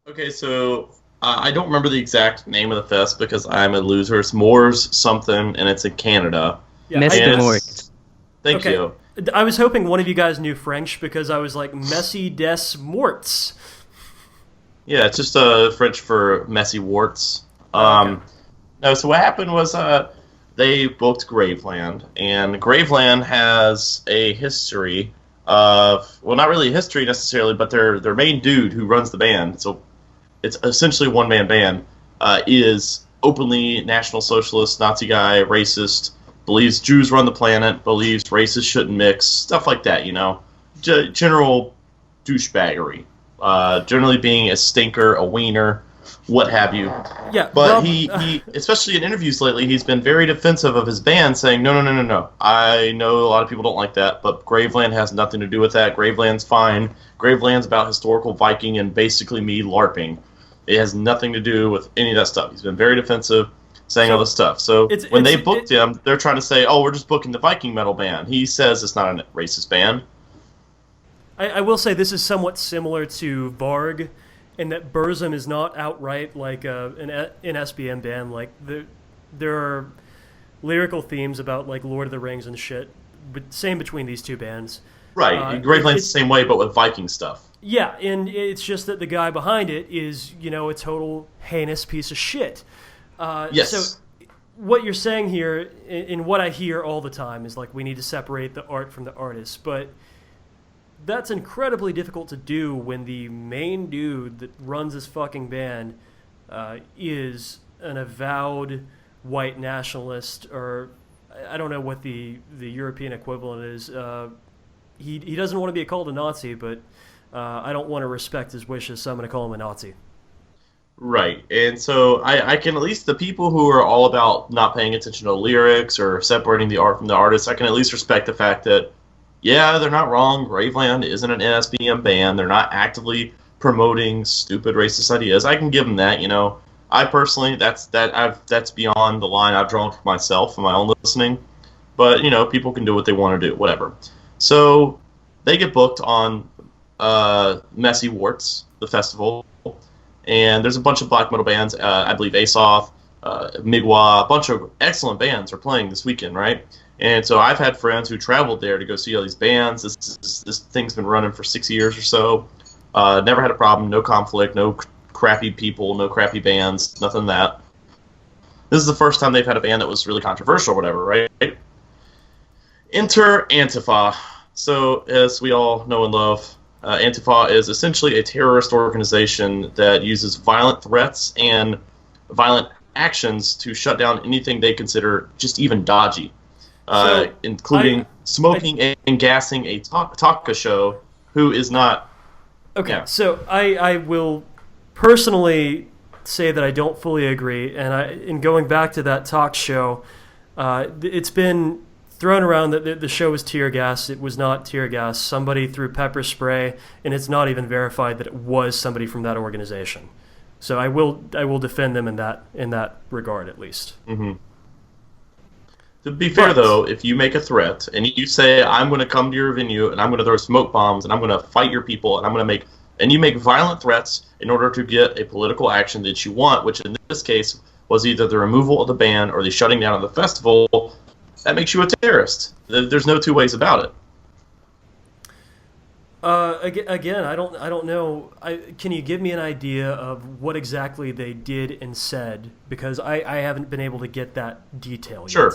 Okay, so I don't remember the exact name of the fest because I'm a loser. It's Moors something, and it's in Canada. Yeah, Mess I de And Mort. it's thank okay. you. I was hoping one of you guys knew French because I was like Messi des Morts. Yeah, it's just French for messy warts. Oh, okay. Um, no, so what happened was they booked Graveland, and Graveland has a history of well, not really a history necessarily, but their main dude who runs the band. So it's essentially a one man band. Is openly National Socialist, Nazi guy, racist, believes Jews run the planet, believes races shouldn't mix, stuff like that. General douchebaggery. Generally being a stinker, a wiener, what have you. Yeah, But Rob. he especially in interviews lately, he's been very defensive of his band, saying, no, no, no, no, no. I know a lot of people don't like that, but Graveland has nothing to do with that. Graveland's fine. Graveland's about historical Viking and basically me LARPing. It has nothing to do with any of that stuff. He's been very defensive, saying all So this stuff. So it's when it's they booked him, they're trying to say, oh, we're just booking the Viking metal band. He says it's not a racist band. I will say this is somewhat similar to Varg, in that Burzum is not outright like an SBM band. Like there are lyrical themes about like Lord of the Rings and shit. But same between these two bands. Right. It, Graveland's it the same way, but with Viking stuff. yeah, and it's just that the guy behind it is a total heinous piece of shit. So Yes. what you're saying here, and what I hear all the time, is like we need to separate the art from the artist, but that's incredibly difficult to do when the main dude that runs this fucking band is an avowed white nationalist, or I don't know what the European equivalent is. He doesn't want to be called a Nazi, but I don't want to respect his wishes, so I'm going to call him a Nazi. Right. And so I can at least, the people who are all about not paying attention to lyrics or separating the art from the artist, I can at least respect the fact that, yeah, they're not wrong. Graveland isn't an NSBM band. They're not actively promoting stupid racist ideas. I can give them that. I personally, that's beyond the line I've drawn for myself in my own listening. But, people can do what they want to do, whatever. So they get booked on Messy Warts, the festival, and there's a bunch of black metal bands. I believe Asoth, Migwa, a bunch of excellent bands are playing this weekend, right? And so I've had friends who traveled there to go see all these bands. This thing's been running for 6 years or so. Never had a problem, no conflict, no crappy people, no crappy bands, nothing of that. This is the first time they've had a band that was really controversial or whatever, right? Enter Antifa. So, as we all know and love, Antifa is essentially a terrorist organization that uses violent threats and violent actions to shut down anything they consider just even dodgy, So including I smoking and gassing a talk show who is not. okay, Yeah, so I will personally say that I don't fully agree, and in going back to that talk show, it's been thrown around that the show was tear gas. It was not tear gas. Somebody threw pepper spray, and it's not even verified that it was somebody from that organization. So I will defend them in that regard at least. hmm To be fair, But though, if you make a threat and you say, I'm going to come to your venue and I'm going to throw smoke bombs and I'm going to fight your people and I'm going to make, and you make violent threats in order to get a political action that you want, which in this case was either the removal of the ban or the shutting down of the festival, that makes you a terrorist. There's no two ways about it. again, I don't know. Can you give me an idea of what exactly they did and said? Because I haven't been able to get that detail yet. Sure.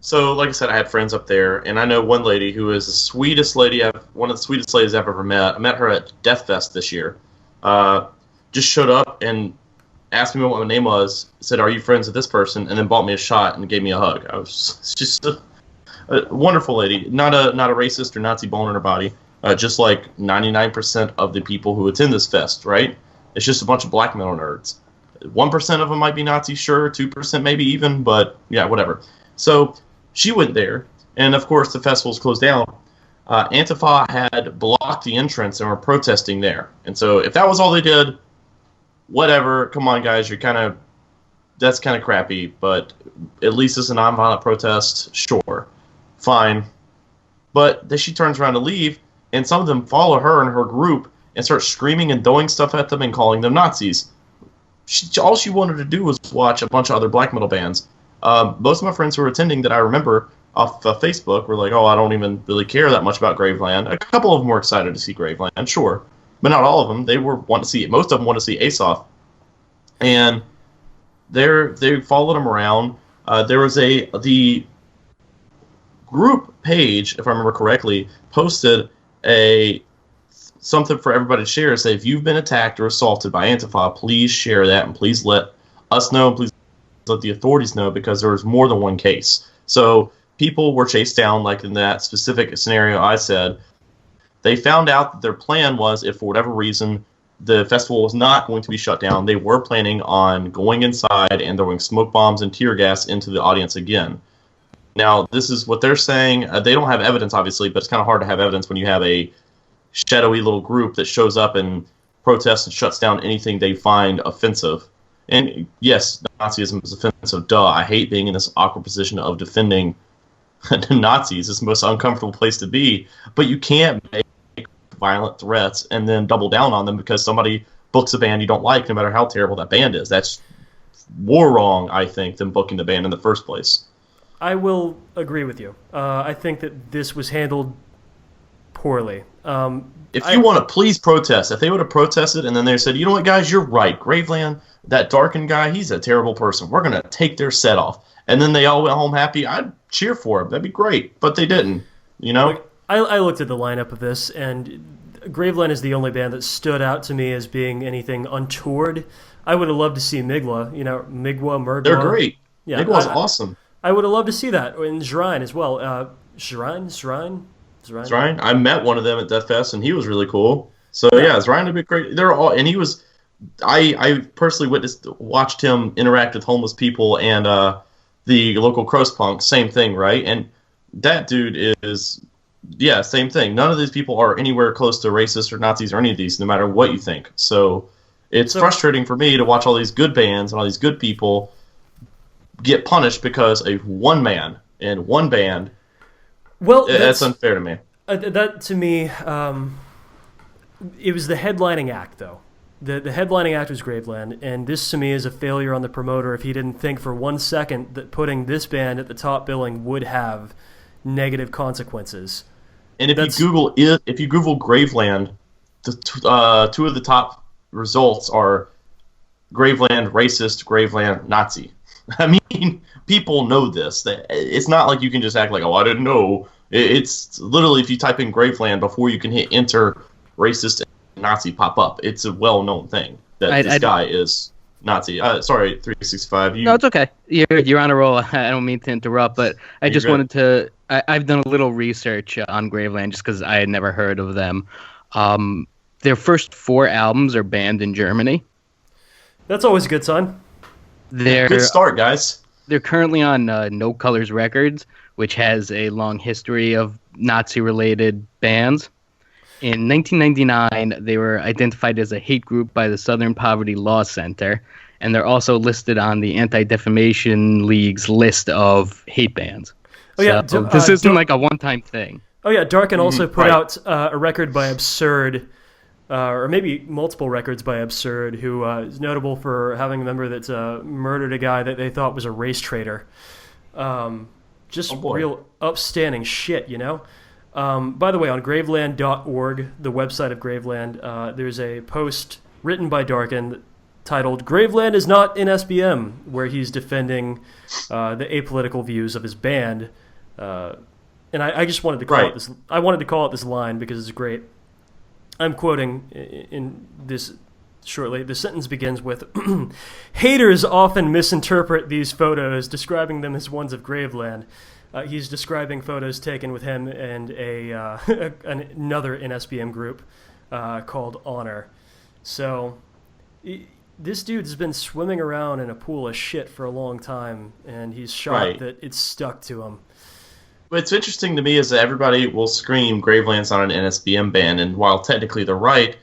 So, like I said, I had friends up there, and I know one lady who is the sweetest lady one of the sweetest ladies I've ever met. I met her at Death Fest this year. Just showed up and asked me what my name was, said, "Are you friends with this person?" and then bought me a shot and gave me a hug. I was just a wonderful lady, not a racist or Nazi bone in her body. Just like 99% of the people who attend this fest, right? It's just a bunch of black metal nerds. 1% of them might be Nazis, sure, 2% maybe even, but yeah, whatever. So she went there, and of course the festival's closed down. Antifa had blocked the entrance and were protesting there. And so if that was all they did, whatever. Come on, guys, that's kind of crappy, but at least it's a nonviolent protest. Sure, fine. But then she turns around to leave, and some of them follow her and her group and start screaming and throwing stuff at them and calling them Nazis. All she wanted to do was watch a bunch of other black metal bands. Most of my friends who were attending that I remember off Facebook were like, oh, I don't even really care that much about Graveland. A couple of them were excited to see Graveland, sure. But not all of them. They were want to see it. Most of them want to see Aesop. And they followed him around. There was the group page, if I remember correctly, posted something for everybody to share. Say, if you've been attacked or assaulted by Antifa, please share that and please let us know. And please let the authorities know, because there was more than one case. So people were chased down, like in that specific scenario I said. They found out that their plan was, if for whatever reason the festival was not going to be shut down, they were planning on going inside and throwing smoke bombs and tear gas into the audience again. Now, this is what they're saying. They don't have evidence, obviously, but it's kind of hard to have evidence when you have a shadowy little group that shows up and protests and shuts down anything they find offensive. And yes, Nazism is offensive. Duh, I hate being in this awkward position of defending Nazis. It's the most uncomfortable place to be. But you can't make violent threats and then double down on them because somebody books a band you don't like, no matter how terrible that band is. That's more wrong, I think, than booking the band in the first place. I will agree with you. I think that this was handled poorly. If you want to, please protest. If they would have protested and then they said, you know what, guys, you're right. Graveland, that Darken guy, he's a terrible person. We're going to take their set off. And then they all went home happy. I'd cheer for him. That'd be great. But they didn't, you know? Like, I looked at the lineup of this, and Graveland is the only band that stood out to me as being anything untoward. I would have loved to see Migla, Migwa. They're great. Yeah, Migwa's awesome. I would have loved to see that, and Shrine as well. Shrine? I met one of them at Death Fest, and he was really cool. So yeah, Shrine would be great. They're all, and he was. I personally watched him interact with homeless people and the local Cross Punk. Same thing, right? And that dude is. Yeah, same thing. None of these people are anywhere close to racist or Nazis or any of these, no matter what you think. So it's frustrating for me to watch all these good bands and all these good people get punished because of one man and one band. Well, that's unfair to me. That, to me, it was the headlining act, though. The headlining act was Graveland, and this, to me, is a failure on the promoter if he didn't think for 1 second that putting this band at the top billing would have negative consequences. And if you Google Graveland, the two of the top results are Graveland racist, Graveland Nazi. I mean, people know this. It's not like you can just act like, oh, I didn't know. It's literally, if you type in Graveland before you can hit enter, racist and Nazi pop up. It's a well-known thing that this guy is Nazi. Sorry, 365. No, it's okay. You're on a roll. I don't mean to interrupt, but I just wanted to... I've done a little research on Graveland just because I had never heard of them. Their first 4 albums are banned in Germany. That's always a good sign. Good start, guys. They're currently on No Colors Records, which has a long history of Nazi-related bands. In 1999, they were identified as a hate group by the Southern Poverty Law Center, and they're also listed on the Anti-Defamation League's list of hate bands. Oh, yeah. This isn't like a one-time thing. Oh, yeah. Darken also put out a record by Absurd, or maybe multiple records by Absurd, who is notable for having a member that murdered a guy that they thought was a race traitor. Real upstanding shit, you know? By the way, on graveland.org, the website of Graveland, there's a post written by Darken titled "Graveland is not in SBM," where he's defending the apolitical views of his band. And I just wanted to call it this. I wanted to call it this line because it's great. I'm quoting in this shortly. The sentence begins with, "Haters often misinterpret these photos, describing them as ones of Graveland." He's describing photos taken with him and another NSBM group called Honor. So this dude's been swimming around in a pool of shit for a long time, and he's shocked that it's stuck to him. What's interesting to me is that everybody will scream Graveland's not an NSBM band, and while technically they're right,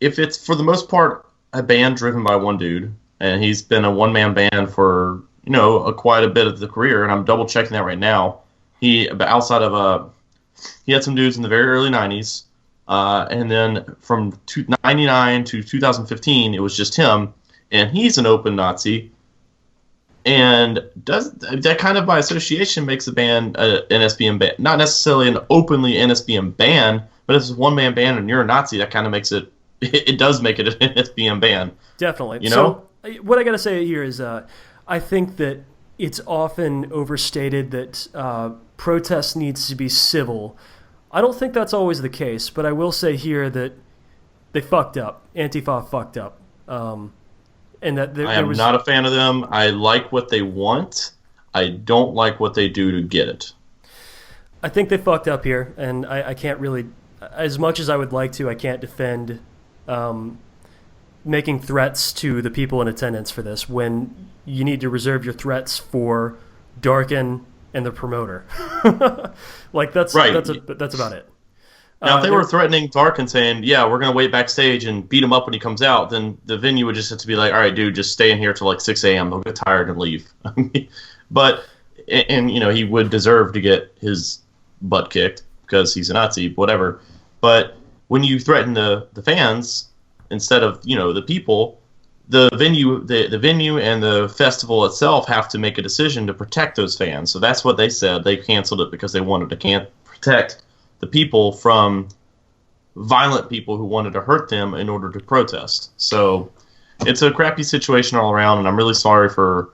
if it's for the most part a band driven by one dude, and he's been a one-man band for quite a bit of the career, and I'm double checking that right now. He had some dudes in the very early '90s. And then from 1999 to 2015, it was just him, and he's an open Nazi. And does that kind of by association makes the band an NSBM band? Not necessarily an openly NSBM band, but if it's a one-man band and you're a Nazi, that kind of makes it. It does make it an NSBM band. Definitely. You know? So what I got to say here is I think that it's often overstated that protest needs to be civil. I don't think that's always the case, but I will say here that they fucked up. Antifa fucked up. And that I am not a fan of them. I like what they want. I don't like what they do to get it. I think they fucked up here, and I can't really, as much as I would like to, I can't defend making threats to the people in attendance for this when you need to reserve your threats for Darkin and the promoter. Like that's right. That's about it. Now, if they were threatening Darkin, saying, "Yeah, we're gonna wait backstage and beat him up when he comes out," then the venue would just have to be like, "All right, dude, just stay in here till like 6 a.m. They'll get tired and leave." But he would deserve to get his butt kicked because he's a Nazi, whatever. But when you threaten the fans instead of the people, the venue and the festival itself have to make a decision to protect those fans. So that's what they said. They canceled it because they wanted to protect the people from violent people who wanted to hurt them in order to protest. So it's a crappy situation all around, and I'm really sorry for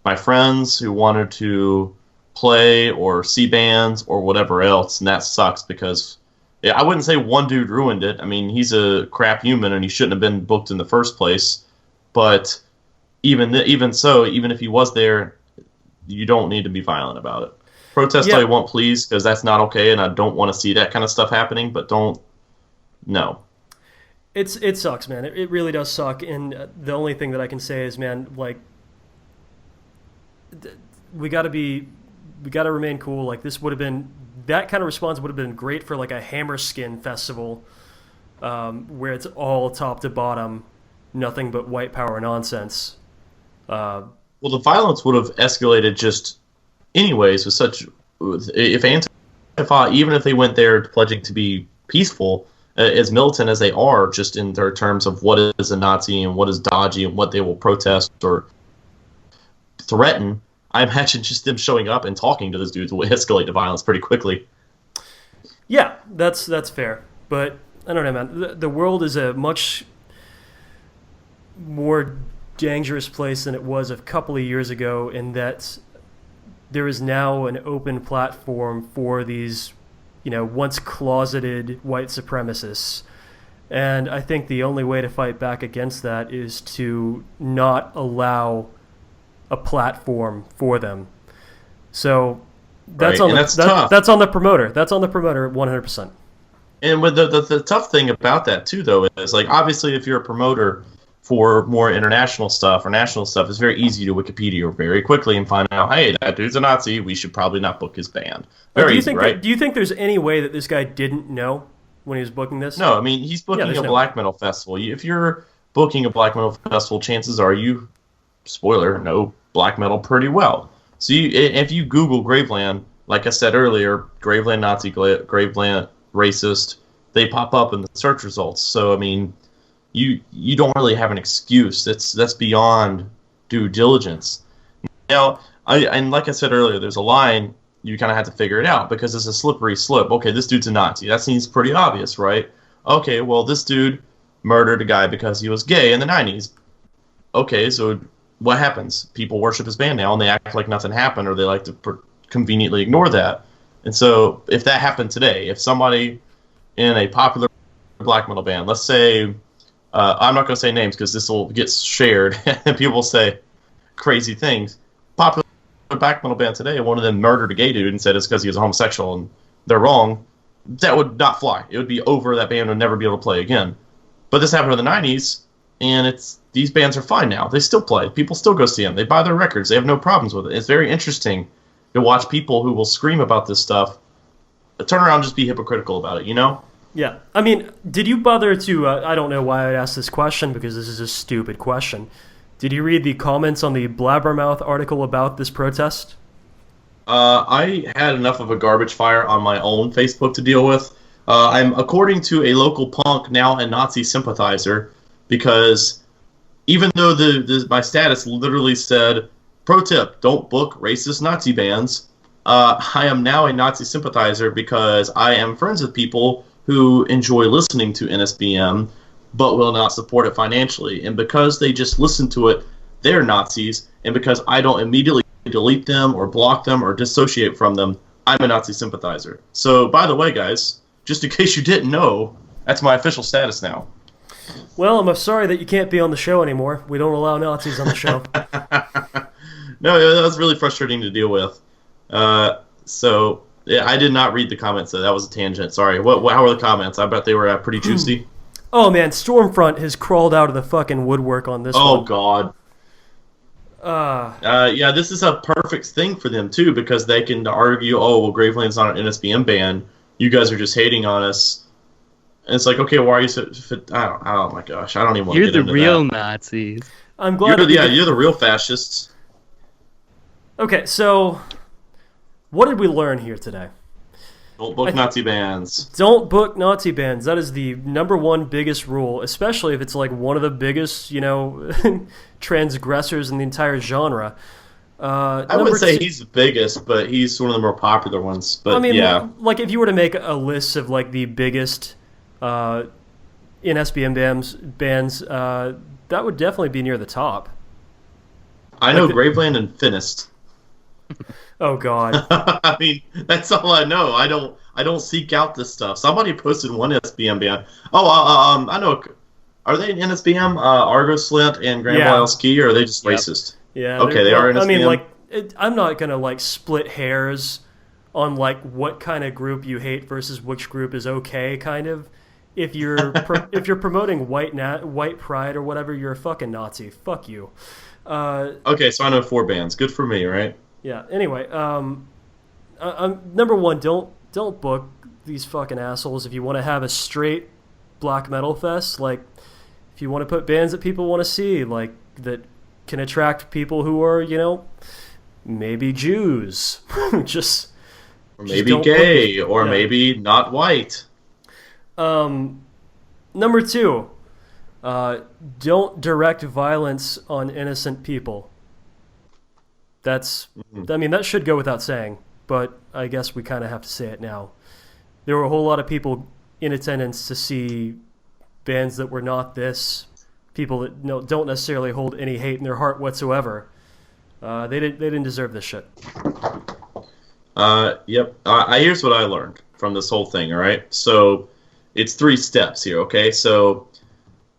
my friends who wanted to play or see bands or whatever else, and that sucks because I wouldn't say one dude ruined it. I mean, he's a crap human, and he shouldn't have been booked in the first place. But even so, even if he was there, you don't need to be violent about it. Protest all you want, please, because that's not okay, and I don't want to see that kind of stuff happening. But no. It sucks, man. It really does suck. And the only thing that I can say is, man, like we got to remain cool. Like that kind of response would have been great for like a Hammerskin festival, where it's all top to bottom, nothing but white power nonsense. Well, the violence would have escalated just anyways if Antifa, even if they went there pledging to be peaceful, as militant as they are, just in their terms of what is a Nazi and what is dodgy and what they will protest or threaten, I imagine just them showing up and talking to those dudes will escalate the violence pretty quickly. Yeah, that's fair. But I don't know, man. The world is a much more dangerous place than it was a couple of years ago, in that there is now an open platform for these, once closeted white supremacists. And I think the only way to fight back against that is to not allow a platform for them. So that's right. That's on the promoter. That's on the promoter 100%. And with the tough thing about that too, though, is like obviously if you're a promoter for more international stuff or national stuff, it's very easy to Wikipedia very quickly and find out, hey, that dude's a Nazi. We should probably not book his band. Very easy, right? Do you think there's any way that this guy didn't know when he was booking this? No, I mean, he's booking a black metal festival. If you're booking a black metal festival, chances are you, spoiler, know black metal pretty well. So if you Google Graveland, like I said earlier, Graveland Nazi, Graveland racist, they pop up in the search results. So, I mean, you don't really have an excuse. That's beyond due diligence. Now, and like I said earlier, there's a line you kind of have to figure it out because it's a slippery slope. Okay, this dude's a Nazi. That seems pretty obvious, right? Okay, well, this dude murdered a guy because he was gay in the 90s. Okay, so what happens? People worship his band now, and they act like nothing happened, or they like to conveniently ignore that. And so if that happened today, if somebody in a popular black metal band, let's say, I'm not going to say names because this will get shared and people say crazy things. Popular black metal band today, one of them murdered a gay dude and said it's because he was a homosexual and they're wrong. That would not fly. It would be over. That band would never be able to play again. But this happened in the 90s, and these bands are fine now. They still play. People still go see them. They buy their records. They have no problems with it. It's very interesting to watch people who will scream about this stuff turn around and just be hypocritical about it, Yeah. I mean, did you bother to, I don't know why I asked this question because this is a stupid question. Did you read the comments on the Blabbermouth article about this protest? I had enough of a garbage fire on my own Facebook to deal with. I'm, according to a local punk, now a Nazi sympathizer, because even though my status literally said, pro tip, don't book racist Nazi bands, I am now a Nazi sympathizer because I am friends with people who enjoy listening to NSBM but will not support it financially. And because they just listen to it, they're Nazis. And because I don't immediately delete them or block them or dissociate from them, I'm a Nazi sympathizer. So, by the way, guys, just in case you didn't know, that's my official status now. Well, I'm sorry that you can't be on the show anymore. We don't allow Nazis on the show. No, that was really frustrating to deal with. So, yeah, I did not read the comments, so that was a tangent. Sorry. How were the comments? I bet they were pretty juicy. Oh, man, Stormfront has crawled out of the fucking woodwork on this one. Oh, God. Yeah, this is a perfect thing for them, too, because they can argue, oh, well, Graveland's not an NSBM band. You guys are just hating on us. And it's like, okay, why are you so... oh, my gosh. I don't even want to get into that. You're the real Nazis. I'm glad you're the real fascists. Okay, so what did we learn here today? Don't book Nazi bands. Don't book Nazi bands. That is the number one biggest rule, especially if it's like one of the biggest, transgressors in the entire genre. I wouldn't say he's the biggest, but he's one of the more popular ones. But I mean, yeah, like if you were to make a list of like the biggest NSBM bands, that would definitely be near the top. I know Graveland and Finist. Oh God! I mean, that's all I know. I don't seek out this stuff. Somebody posted one NSBM band. Oh, I know. Are they an NSBM? Argo Slint and Grand Wiles Key, or are they just racist? Yeah. Okay, they are NSBM. I mean, I'm not gonna like split hairs on like what kind of group you hate versus which group is okay. Kind of. If you're if you're promoting white pride or whatever, you're a fucking Nazi. Fuck you. Okay, so I know 4 bands. Good for me, right? Yeah. Anyway, number one, don't book these fucking assholes. If you want to have a straight black metal fest, like if you want to put bands that people want to see, like that can attract people who are, maybe Jews, just or maybe gay, or maybe not white. Number two, don't direct violence on innocent people. I mean, that should go without saying, but I guess we kind of have to say it now. There were a whole lot of people in attendance to see bands that were not this, people that don't necessarily hold any hate in their heart whatsoever. They didn't deserve this shit. Yep. Here's what I learned from this whole thing, all right? So it's 3 steps here, okay? So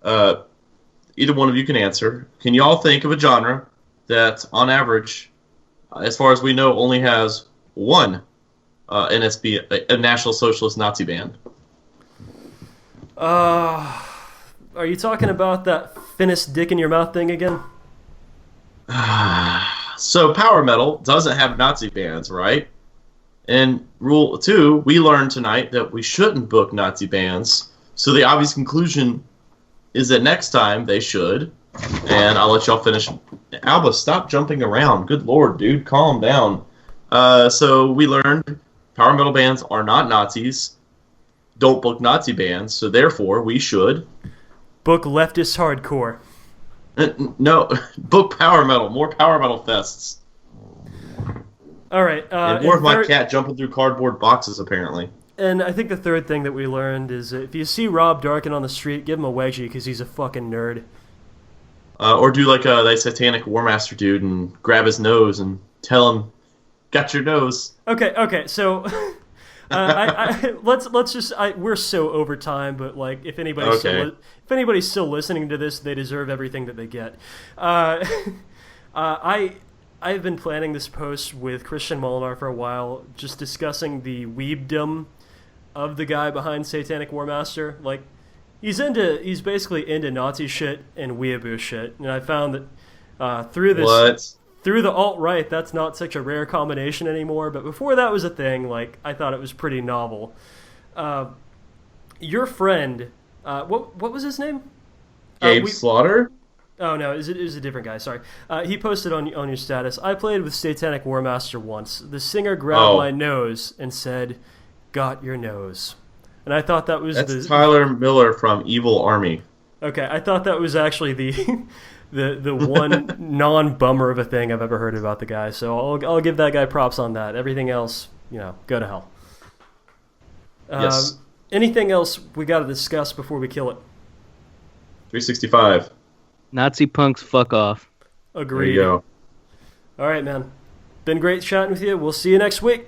either one of you can answer. Can you all think of a genre that, on average, as far as we know, only has one NSB, a National Socialist Nazi band? Are you talking about that Finist dick in your mouth thing again? So power metal doesn't have Nazi bands, right? And rule 2, we learned tonight that we shouldn't book Nazi bands. So the obvious conclusion is that next time they should. And I'll let y'all finish. Alba, stop jumping around. Good Lord, dude, calm down. So we learned power metal bands are not Nazis. Don't book Nazi bands. So therefore, we should book leftist hardcore. No, book power metal. More power metal fests. All right. And more of my cat jumping through cardboard boxes, apparently. And I think the third thing that we learned is if you see Rob Darkin on the street, give him a wedgie because he's a fucking nerd. Or do like that satanic War Master dude and grab his nose and tell him, "Got your nose." Okay. So, let's just. We're so over time, but like, if anybody's still listening to this, they deserve everything that they get. I've been planning this post with Christian Molinar for a while, just discussing the weebdom of the guy behind Satanic War Master. Like, he's basically into Nazi shit and weeaboo shit, and I found that through the alt-right, that's not such a rare combination anymore. But before that was a thing, like, I thought it was pretty novel. Your friend, what was his name? Gabe Slaughter. Oh no, it was a different guy. Sorry. He posted on your status. I played with Satanic War Master once. The singer grabbed my nose and said, "Got your nose." And I thought that was That's Tyler Miller from Evil Army. Okay, I thought that was actually the one non-bummer of a thing I've ever heard about the guy. So I'll give that guy props on that. Everything else, go to hell. Yes. Anything else we got to discuss before we kill it? 365. Nazi punks, fuck off. Agreed. There you go. All right, man. Been great chatting with you. We'll see you next week.